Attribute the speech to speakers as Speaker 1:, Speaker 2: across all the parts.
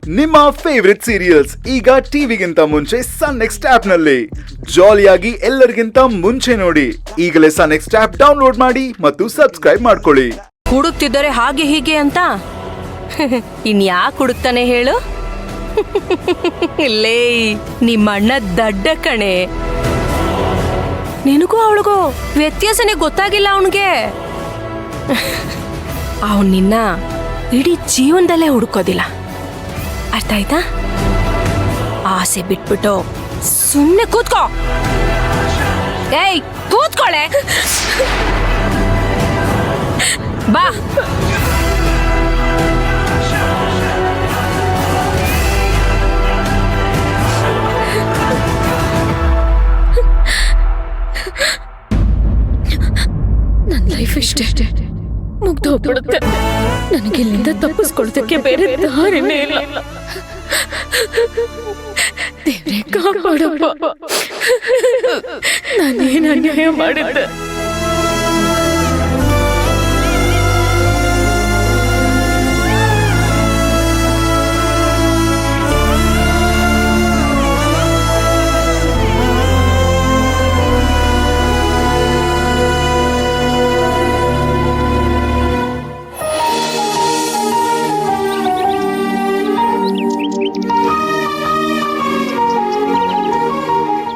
Speaker 1: ನಿಮ್ಮ favourite serials ಈಗ ಟಿವಿಗಿಂತ ಮುಂಚೆ ಸನ್ ನೆಕ್ಸ್ಟ್ ಆಪ್ ನಲ್ಲಿ ಜಾಲಿಯಾಗಿ ಎಲ್ಲರಿಗಿಂತ ಮುಂಚೆ ನೋಡಿ. ಈಗಲೇ ಸನ್ ನೆಕ್ಸ್ಟ್ ಆಪ್ ಡೌನ್ಲೋಡ್ ಮಾಡಿ ಮತ್ತು ಸಬ್ಸ್ಕ್ರೈಬ್ ಮಾಡ್ಕೊಳ್ಳಿ.
Speaker 2: ಹುಡುಕ್ತಿದ್ದಾರೆ ಹಾಗೆ ಹೀಗೆ ಅಂತ ಇನ್ಯಾಕೆ ಹುಡುಕ್ತಾನೆ ಹೇಳು? ಇಲ್ಲೇ ನಿಮ್ಮ ಅಣ್ಣ ದಡ್ಡ ಕಣೆ. ನಿನಗೂ ಅವಳಿಗೂ ವ್ಯತ್ಯಾಸನೇ ಗೊತ್ತಾಗಿಲ್ಲ ಅವನಿಗೆ. ಅವನ್ ನಿನ್ನ ಇಡೀ ಜೀವನದಲ್ಲೇ ಹುಡುಕೋದಿಲ್ಲ, ಅರ್ಥ ಆಯ್ತಾ? ಆಸೆ ಬಿಟ್ಬಿಟ್ಟು ಸುಮ್ಮನೆ ಕೂತ್ಕೋ. ಏಯ್ ಕೂತ್ಕೊಳ್ಳೆ, ಬಾ.
Speaker 3: ನನ್ನ ಲೈಫ್ ಇಷ್ಟೇ ಮುಗ್ದೋಗ್ಬಿಡುತ್ತೆ. ನನಗೆ ಇಲ್ಲಿಂದ ತಪ್ಪಿಸ್ಕೊಳ್ತಕ್ಕೆ ಬೇರೆ ದಾರಿನೇ ಇಲ್ಲ. ದೇವ್ರೇ ಕಾಪಾಡಪ್ಪ, ನಾನೇನು ಅನ್ಯಾಯ ಮಾಡಿದ್ದೆ?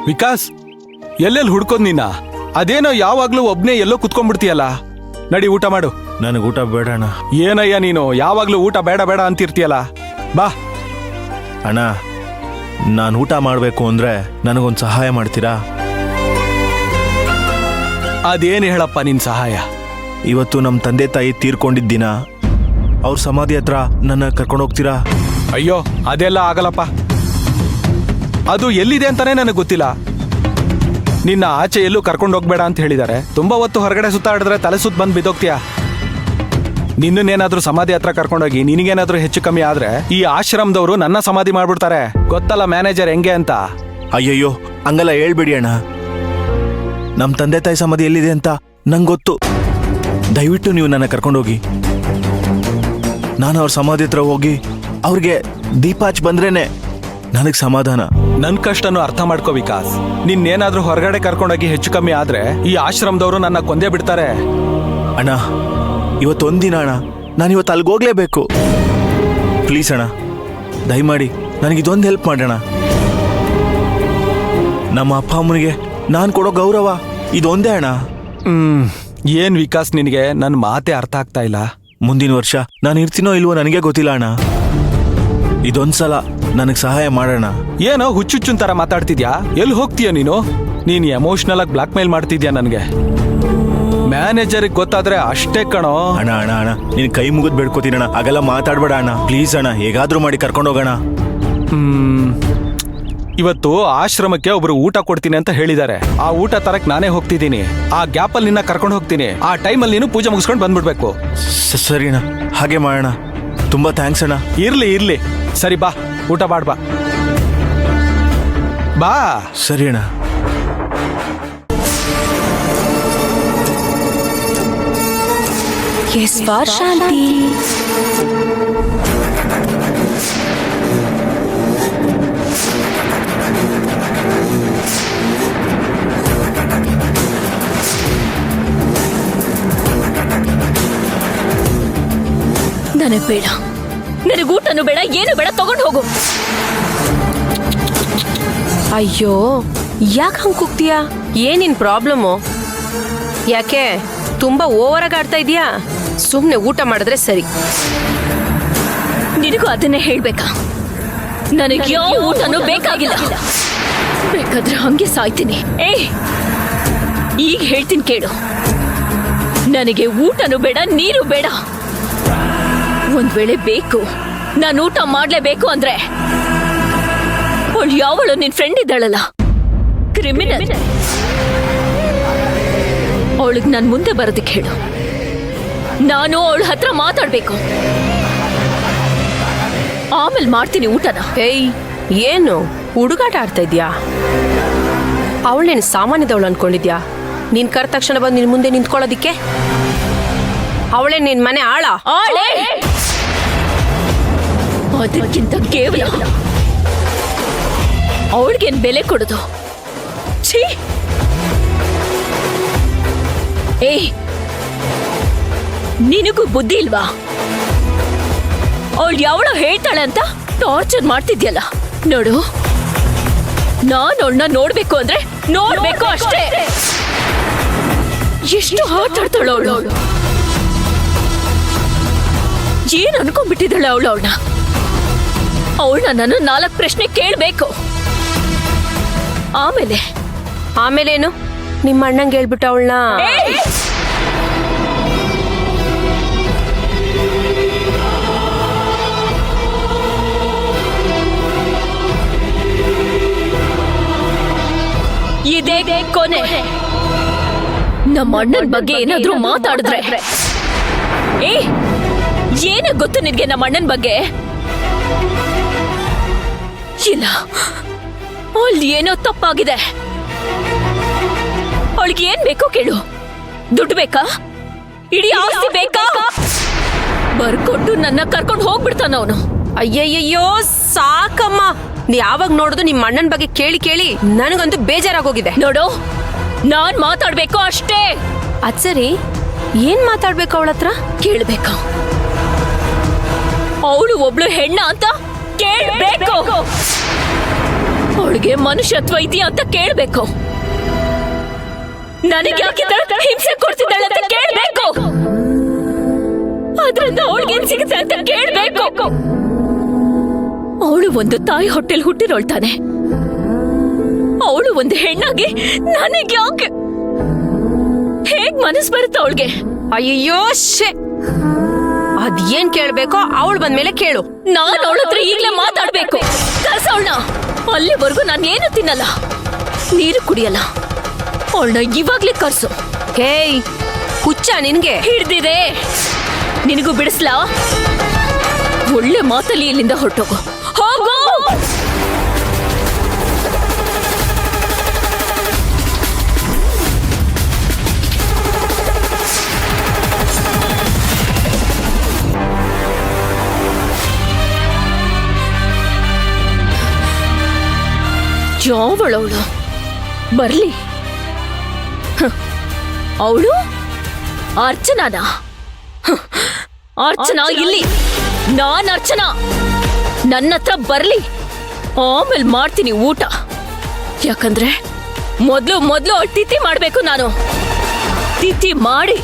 Speaker 4: ವಿಕಾಸ್, ಎಲ್ಲೆಲ್ಲಿ ಹುಡ್ಕೋದ್ ನೀನ? ಅದೇನೋ ಯಾವಾಗ್ಲೂ ಒಬ್ನೇ ಎಲ್ಲೋ ಕುತ್ಕೊಂಡ್ಬಿಡ್ತೀಯಲ್ಲ. ನಡಿ ಊಟ ಮಾಡು.
Speaker 5: ನನಗೆ ಊಟ ಬೇಡ ಅಣ್ಣ.
Speaker 4: ಏನಯ್ಯ ನೀನು ಯಾವಾಗ್ಲೂ ಊಟ ಬೇಡ ಬೇಡ ಅಂತಿರ್ತೀಯಲ್ಲ, ಬಾ.
Speaker 5: ಅಣ್ಣ, ನಾನು ಊಟ ಮಾಡಬೇಕು ಅಂದ್ರೆ ನನಗೊಂದು ಸಹಾಯ ಮಾಡ್ತೀರಾ?
Speaker 4: ಅದೇನು ಹೇಳಪ್ಪ ನಿನ್ ಸಹಾಯ?
Speaker 5: ಇವತ್ತು ನಮ್ಮ ತಂದೆ ತಾಯಿ ತೀರ್ಕೊಂಡಿದ್ದ ದಿನ, ಅವ್ರ ಸಮಾಧಿ ಹತ್ರ ನನ್ನ ಕರ್ಕೊಂಡು ಹೋಗ್ತೀರಾ?
Speaker 4: ಅಯ್ಯೋ, ಅದೆಲ್ಲ ಆಗಲ್ಲಪ್ಪ. ಅದು ಎಲ್ಲಿದೆ ಅಂತಾನೆ ನನಗೆ ಗೊತ್ತಿಲ್ಲ. ನಿನ್ನ ಆಚೆ ಎಲ್ಲೂ ಕರ್ಕೊಂಡು ಹೋಗ್ಬೇಡ ಅಂತ ಹೇಳಿದ್ದಾರೆ. ತುಂಬಾ ಹೊತ್ತು ಹೊರಗಡೆ ಸುತ್ತಾಡಿದ್ರೆ ತಲೆ ಸುತ್ತ ಬಂದು ಬಿದ್ದೋಗ್ತೀಯ. ನಿನ್ನನ್ನೇನಾದ್ರೂ ಸಮಾಧಿ ಹತ್ರ ಕರ್ಕೊಂಡೋಗಿ ನಿನಗೇನಾದ್ರೂ ಹೆಚ್ಚು ಕಮ್ಮಿ ಆದ್ರೆ ಈ ಆಶ್ರಮದವರು ನನ್ನ ಸಮಾಧಿ ಮಾಡ್ಬಿಡ್ತಾರೆ. ಗೊತ್ತಲ್ಲ ಮ್ಯಾನೇಜರ್ ಹೆಂಗೆ ಅಂತ.
Speaker 5: ಅಯ್ಯಯ್ಯೋ, ಹಂಗಲ್ಲ ಹೇಳ್ಬೇಡಿ ಅಣ್ಣ. ನಮ್ಮ ತಂದೆ ತಾಯಿ ಸಮಾಧಿ ಎಲ್ಲಿದೆ ಅಂತ ನಂಗೆ ಗೊತ್ತು. ದಯವಿಟ್ಟು ನೀವು ನನ್ನ ಕರ್ಕೊಂಡೋಗಿ. ನಾನು ಅವ್ರ ಸಮಾಧಿ ಹತ್ರ ಹೋಗಿ ಅವ್ರಿಗೆ ದೀಪ ಹಚ್ಚಿ ಬಂದ್ರೇನೆ ನನಗೆ ಸಮಾಧಾನ.
Speaker 4: ನನ್ ಕಷ್ಟನು ಅರ್ಥ ಮಾಡ್ಕೋ ವಿಕಾಸ್. ನಿನ್ನೇನಾದ್ರೂ ಹೊರಗಡೆ ಕರ್ಕೊಂಡೋಗಿ ಹೆಚ್ಚು ಕಮ್ಮಿ ಆದ್ರೆ ಈ ಆಶ್ರಮದವರು ನನ್ನ ಕೊಂದೇ ಬಿಡ್ತಾರೆ.
Speaker 5: ಅಣ್ಣ, ಇವತ್ತೊಂದಿನ ಅಣ್ಣ, ನಾನು ಇವತ್ತು ಅಲ್ಲಿಗೆ ಹೋಗ್ಲೇಬೇಕು. ಪ್ಲೀಸ್ ಅಣ್ಣ, ದಯಮಾಡಿ ನನಗಿದೊಂದು ಹೆಲ್ಪ್ ಮಾಡೋಣ. ನಮ್ಮ ಅಪ್ಪ ಅಮ್ಮನಿಗೆ ನಾನು ಕೊಡೋ ಗೌರವ ಇದೊಂದೇ ಅಣ್ಣ.
Speaker 4: ಏನ್ ವಿಕಾಸ್, ನಿನಗೆ ನನ್ನ ಮಾತೆ ಅರ್ಥ ಆಗ್ತಾ ಇಲ್ಲ.
Speaker 5: ಮುಂದಿನ ವರ್ಷ ನಾನು ಇರ್ತೀನೋ ಇಲ್ವೋ ನನಗೆ ಗೊತ್ತಿಲ್ಲ ಅಣ್ಣ. ಇದೊಂದ್ಸಲ ನನಗೆ ಸಹಾಯ ಮಾಡೋಣ.
Speaker 4: ಏನೋ ಹುಚ್ಚುಚ್ಚುನ್ ತರ ಮಾತಾಡ್ತಿದ್ಯಾ? ಎಲ್ಲಿ ಹೋಗ್ತೀಯ ನೀನು? ನೀನ್ ಎಮೋಷನಲ್ ಆಗಿ ಬ್ಲಾಕ್ ಮೇಲ್ ಮಾಡ್ತಿದ್ಯಾ ನನಗೆ. ಮ್ಯಾನೇಜರ್ಗೆ ಗೊತ್ತಾದ್ರೆ ಅಷ್ಟೇ ಕಣೋ.
Speaker 5: ಅಣ್ಣ ಅಣ್ಣ ಅಣ್ಣ, ನೀನ್ ಕೈ ಮುಗಿದ್ ಬೇಡ್ಕೋತೀನಿ ಅಣ್ಣ. ಹಾಗೆಲ್ಲ ಮಾತಾಡ್ಬೇಡ ಅಣ್ಣ, ಪ್ಲೀಸ್ ಅಣ್ಣ. ಹೇಗಾದ್ರೂ ಮಾಡಿ ಕರ್ಕೊಂಡೋಗೋಣ.
Speaker 4: ಇವತ್ತು ಆಶ್ರಮಕ್ಕೆ ಒಬ್ರು ಊಟ ಕೊಡ್ತೀನಿ ಅಂತ ಹೇಳಿದ್ದಾರೆ. ಆ ಊಟ ತರಕ್ ನಾನೇ ಹೋಗ್ತಿದ್ದೀನಿ. ಆ ಗ್ಯಾಪಲ್ಲಿ ನಿನ್ನ ಕರ್ಕೊಂಡು ಹೋಗ್ತೀನಿ. ಆ ಟೈಮಲ್ಲಿ ನೀನು ಪೂಜೆ ಮುಗಿಸ್ಕೊಂಡು ಬಂದ್ಬಿಡ್ಬೇಕು.
Speaker 5: ಸರಿ ಅಣ್ಣ, ಹಾಗೆ ಮಾಡೋಣ. ತುಂಬಾ ಥ್ಯಾಂಕ್ಸ್ ಅಣ್ಣ.
Speaker 4: ಇರ್ಲಿ ಸರಿ, ಬಾ ಊಟ ಮಾಡ್ಬಾ. ಬಾ.
Speaker 5: ಸರಿ ಅಣ್ಣ.
Speaker 2: ಶಾಂತಿ.
Speaker 3: ನನಗೆ ಬೇಡ, ನನಗೆ ಊಟನೂ ಬೇಡ, ಏನು ಬೇಡ, ತಗೊಂಡು ಹೋಗು.
Speaker 2: ಅಯ್ಯೋ, ಯಾಕೆ ಹಂಗೆ ಕೂಗ್ತೀಯಾ? ಏನಿನ್ ಪ್ರಾಬ್ಲಮ್ಮು? ಯಾಕೆ ತುಂಬಾ ಓವರ್ ಆಗಿ ಆಡ್ತಾ ಇದೀಯಾ? ಸುಮ್ಮನೆ ಊಟ ಮಾಡಿದ್ರೆ ಸರಿ.
Speaker 3: ನಿನಗೂ ಅದನ್ನೇ ಹೇಳ್ಬೇಕಾ? ನನಗೆ ಯಾವ ಊಟನೂ ಬೇಕಾಗಿಲ್ಲ. ಬೇಕಾದ್ರೆ ಹಂಗೆ ಸಾಯ್ತೀನಿ. ಈಗ ಹೇಳ್ತೀನಿ ಕೇಳು. ನನಗೆ ಊಟನೂ ಬೇಡ, ನೀರು ಬೇಡ. ಒಂದ್ ವೇಳೆ ಬೇಕು, ನಾನು ಊಟ ಮಾಡ್ಲೇಬೇಕು ಅಂದ್ರೆ ಅವಳು ಯಾವಳು ನಿನ್ ಫ್ರೆಂಡ್ ಇದ್ದಾಳಲ್ಲ, ಕ್ರಿಮಿನಲ್. ಅವಳಿಗೆ ನಾನು ಮುಂದೆ ಬರೋದಕ್ಕೆ ಹೇಳು. ನಾನು ಅವಳ ಹತ್ರ ಮಾತಾಡ್ಬೇಕು. ಆಮೇಲೆ ಮಾಡ್ತೀನಿ ಊಟನ.
Speaker 2: ಏಯ್, ಏನು ಹುಡುಗಾಟ ಆಡ್ತಾ ಇದ್ಯಾ? ಅವಳೇನು ಸಾಮಾನ್ಯದವಳು ಅನ್ಕೊಂಡಿದ್ಯಾ? ನೀನ್ ಕರೆದ ತಕ್ಷಣ ಬಂದು ನಿನ್ ಮುಂದೆ ನಿಂತ್ಕೊಳ್ಳೋದಿಕ್ಕೆ? ಅವಳೇ ನಿನ್ ಮನೆ ಆಳ?
Speaker 3: ಅದಕ್ಕಿಂತ ಕೇವಲ ಅವಳಿಗೇನ್ ಬೆಲೆ ಕೊಡೋದು? ಛೀ! ಏಯ್, ನಿನಗೂ ಬುದ್ಧಿ ಇಲ್ವಾ? ಅವಳು ಯಾವಳೋ ಹೇಳ್ತಾಳೆ ಅಂತ ಟಾರ್ಚರ್ ಮಾಡ್ತಿದ್ಯಲ್ಲ. ನೋಡು, ನಾನು ಅವಳನ್ನ ನೋಡ್ಬೇಕು ಅಂದ್ರೆ ನೋಡ್ಬೇಕು ಅಷ್ಟೇ. ಎಷ್ಟು ಆಟಾಡ್ತಾಳು ಅವಳು. ಏನ್ ಅನ್ಕೊಂಡ್ಬಿಟ್ಟಿದ್ದಾಳೆ ಅವಳನ್ನ ನಾನು 4 ಪ್ರಶ್ನೆ ಕೇಳ್ಬೇಕು.
Speaker 2: ಆಮೇಲೇನು? ನಿಮ್ಮ ಅಣ್ಣಂಗೆ ಹೇಳ್ಬಿಟ್ಟು ಅವಳನ್ನ
Speaker 3: ಇದೇ ಕೊನೆ. ನಮ್ಮ ಅಣ್ಣನ ಬಗ್ಗೆ ಏನಾದ್ರೂ ಮಾತಾಡಿದ್ರೆ, ಏನ ಗೊತ್ತು ನಿನ್ಗೆ ನಮ್ಮ ಅಣ್ಣನ ಬಗ್ಗೆ? ಇಲ್ಲ, ಅಲ್ಲಿ ಏನೋ ತಪ್ಪಾಗಿದೆ. ಅವಳಿಗೆ ಏನ್ ಬೇಕೋ ಕೇಳು. ದುಡ್ಡು ಬೇಕಾ? ಇಡೀ ಆಸ್ತಿ ಬೇಕಾ? ಬರ್ಕೊಟ್ಟು ನನ್ನ ಕರ್ಕೊಂಡು ಹೋಗ್ಬಿಡ್ತಾನ ಅವನು.
Speaker 2: ಅಯ್ಯಯ್ಯೋ ಸಾಕಮ್ಮ. ಯಾವಾಗ ನೋಡಿದ್ರು ನಿಮ್ಮ ಅಣ್ಣನ ಬಗ್ಗೆ ಕೇಳಿ ಕೇಳಿ ನನಗಂತೂ ಬೇಜಾರಾಗೋಗಿದೆ.
Speaker 3: ನೋಡು, ನಾನ್ ಮಾತಾಡ್ಬೇಕು ಅಷ್ಟೇ.
Speaker 2: ಅದ್ ಸರಿ, ಏನ್ ಮಾತಾಡ್ಬೇಕು ಅವಳ ಹತ್ರ?
Speaker 3: ಕೇಳ್ಬೇಕು. ಅವಳು ಒಬ್ಳು ಹೆಣ್ಣ ಅಂತ ಕೇಳ್ಬೇಕು. ಅವಳಿಗೆ ಮನುಷ್ಯತ್ವ ಇದೆಯಾ ಅಂತ ಕೇಳ್ಬೇಕು. ನನಗೆ ಯಾಕೆ ಹಿಂಸೆ ಕೊಡ್ತಿದ್ದಾಳೆ ಅಂತ ಕೇಳ್ಬೇಕು. ಅದ್ರಿಂದ ಅವಳಿಗೇನ್ ಸಿಗುತ್ತೆ ಅಂತ ಕೇಳ್ಬೇಕು. ಅವಳು ಒಂದು ತಾಯಿ ಹೊಟ್ಟೆಲ್ ಹುಟ್ಟಿರೋಳ್ತಾನೆ. ಅವಳು ಒಂದು ಹೆಣ್ಣಾಗಿ ನನಗೆ ಯಾಕೆ ಹೇಗ್ ಮನಸ್ಸು ಬರುತ್ತೆ ಅವಳಿಗೆ?
Speaker 2: ಅಯ್ಯೋ ಶೇ, ಅದೇನ್ ಕೇಳ್ಬೇಕೋ ಅವಳು ಬಂದ್ಮೇಲೆ ಕೇಳು.
Speaker 3: ನಾನ್ ಅವಳ ಹತ್ರ ಈಗ್ಲೇ ಮಾತಾಡ್ಬೇಕು. ಕಳ್ಸವಳನ್ನ. ಅಲ್ಲಿವರೆಗೂ ನಾನು ಏನು ತಿನ್ನಲ್ಲ, ನೀರು ಕುಡಿಯಲ್ಲ. ಅವಳನ್ನ ಇವಾಗ್ಲೇ ಕರ್ಸು.
Speaker 2: ಹೇಯ್, ಹುಚ್ಚ ನಿನ್ಗೆ?
Speaker 3: ಹಿಡ್ದಿದೆ. ನಿನಗೂ ಬಿಡಿಸ್ಲಾ? ಒಳ್ಳೆ ಮಾತಲ್ಲಿ ಇಲ್ಲಿಂದ ಹೊರಟೋಗು. ಹೋಗು. ಯಾವಳವಳು ಬರ್ಲಿ. ಅವಳು ಅರ್ಚನಾನ? ಅರ್ಚನಾ ಇಲ್ಲಿ. ನಾನ್ ಅರ್ಚನಾ. ನನ್ನ ಹತ್ರ ಬರ್ಲಿ, ಆಮೇಲೆ ಮಾಡ್ತೀನಿ ಊಟ. ಯಾಕಂದ್ರೆ ಮೊದ್ಲು ಅವಳು ತಿಥಿ ಮಾಡ್ಬೇಕು. ನಾನು ತಿಥಿ ಮಾಡಿ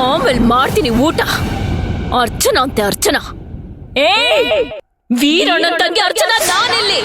Speaker 3: ಆಮೇಲೆ ಮಾಡ್ತೀನಿ ಊಟ. ಅರ್ಚನಾ ಅಂತೆ, ಅರ್ಚನಾ. ವೀರಣ್ಣನ ತಂಗಿ ಅರ್ಚನಾ ನಾನೆಲ್ಲಿ?